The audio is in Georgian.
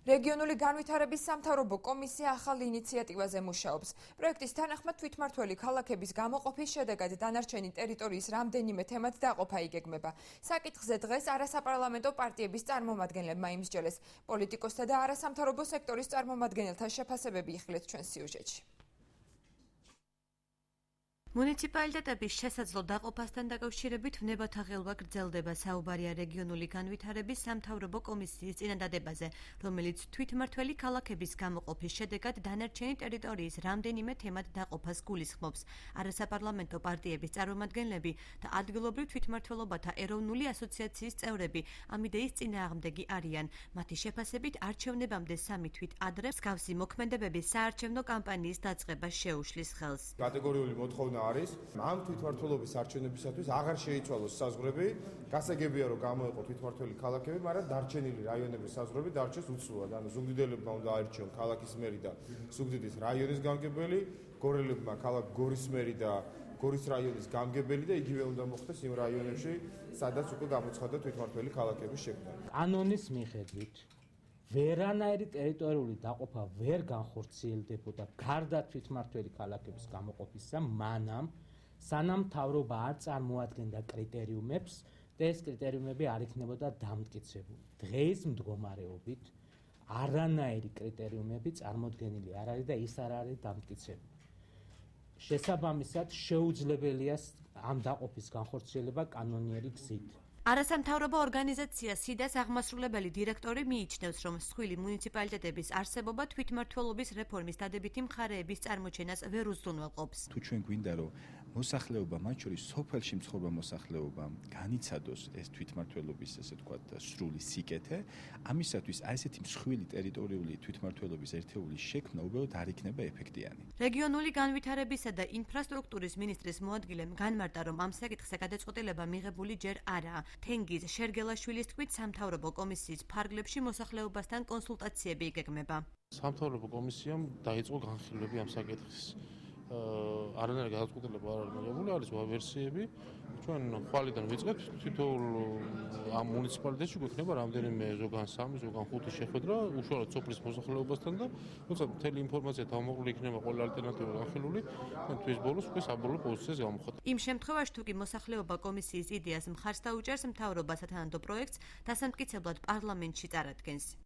რეგიონული განვითარების სამთავრობო კომისია ახალ ინიციატივაზე მუშაობს. პროექტის თანახმად თვითმმართველი ქალაქების გამოყოფის შედეგად დანარჩენი ტერიტორიის რამდენიმე თემად დაყოფა იგეგმება. საკითხზე დღეს არასაპარლამენტო პარტიების წარმომადგენლებმა იმსჯელეს. პოლიტიკოსთა და არასამთავრობო სექტორის წარმომადგენელთა შეფასებები იხილეთ ჩვენ სიუჟეტში. მუნიციპალიტეტების შესაძლო დაყოფასთან დაკავშირებით ვნებათა ღელვა გრძელდება. საუბარია რეგიონული განვითარების სამთავრობო კომისიის წინადადებაზე, რომელიც თვითმმართველი ქალაქების გამოყოფის შედეგად დანარჩენი ტერიტორიის რამდენიმე თემად დაყოფას გულისხმობს. არასაპარლამენტო პარტიების წარმომადგენლები და ადგილობრივ თვითმმართველობათა ეროვნული ასოციაციის წევრები ამ იდეის წინააღმდეგი არიან. მათი შეფასებით არჩევნებამდე 3 თვით ადრე მსგავსი მოქმედებების საარჩევნო კამპანიის დაწყებას შეუშლის ხელს. კატეგორიული მოთხოვნა არის ამ თვითმმართველობის არჩევნებისათვის აღარ შეიცვალოს საზღვრები. გასაგებია რომ გამოეყო თვითმმართველი ქალაქები, მაგრამ დარჩენილი რაიონების საზღვრები დარჩეს უცვლელად. ანუ ზუგდიდებმა უნდა აირჩიონ ქალაქის მერი და ზუგდიდის რაიონის გამგებელი, გორელებმა ქალაქ გორის მერი და გორის რაიონის გამგებელი და იგივე უნდა მოხდეს იმ რაიონებში, სადაც უკვე გამოცხადდა თვითმმართველი ქალაქების შექმნა. კანონის მიხედვით ვერანაირი ტერიტორიული დაყოფა ვერ განხორციელდებოდა გარდა თვითმმართველი ქალაქების გამოყოფისა, სანამ მთავრობა არ წარმოადგენდა კრიტერიუმებს და ეს კრიტერიუმები არ იქნებოდა დამტკიცებული. დღეს მდგომარეობით არანაირი კრიტერიუმები წარმოდგენილი არ არის და ის არ არის დამტკიცებული. შესაბამისად, შეუძლებელია ამ დაყოფის განხორციელება კანონიერი გზით. არასამთავრობო ორგანიზაცია სიდას აღმასრულებელი დირექტორი მიიჩნევს, რომ მსხვილი მუნიციპალიტეტების არსებობა თვითმმართველობის რეფორმის დადებითი მხარეების წარმოჩენას ვერ უზრუნველყოფს. თუ ჩვენ გვინდა რომ მოსახლეობა, მათ შორის სოფელში მცხოვრება მოსახლეობა განიცადოს ეს თვითმმართველობის, ესე ვთქვათ, სრული სიკეთე, ამისათვის ესეთი მსხვილი ტერიტორიული თვითმმართველობის ერთეულის შექმნა უბრალოდ არ იქნება ეფექტიანი. რეგიონული განვითარებისა და ინფრასტრუქტურის მინისტრის მოადგილემ განმარტა, რომ ამ საკითხზე გადაწყვეტილება მიღებული ჯერ არაა. თენგიზ შერგელაშვილის თქმით, სამთავრობო კომისიის ფარგლებში მოსახლეობასთან კონსულტაციები იგეგმება. სამთავრობო კომისიამ დაიწყო განხილვები ამ საკითხის. არანაირი გადაწყვეტილება არ არის მიღებული, არის ვერსიები. ჩვენ ხვალიდან ვიწყებთ თითოეულ ამ მუნიციპალიტეტში გვექნება რამდენიმე ზოგან 3, ზოგან 5 შეხვედრა უშუალოდ სოფლის მოსახლეობასთან და როცა მთელი ინფორმაცია თავმოყრილი იქნება ყველა ალტერნატივა განხილული, თვის ბოლოს უკვე საბოლოო პოზიციას გამოვხატავთ. იმ შემთხვევაში, თუ კი მოსახლეობა კომისიის იდეას მხარს დაუჭერს, მთავრობა სათანადო პროექტს დასამტკიცებლად პარლამენტში წარადგენს.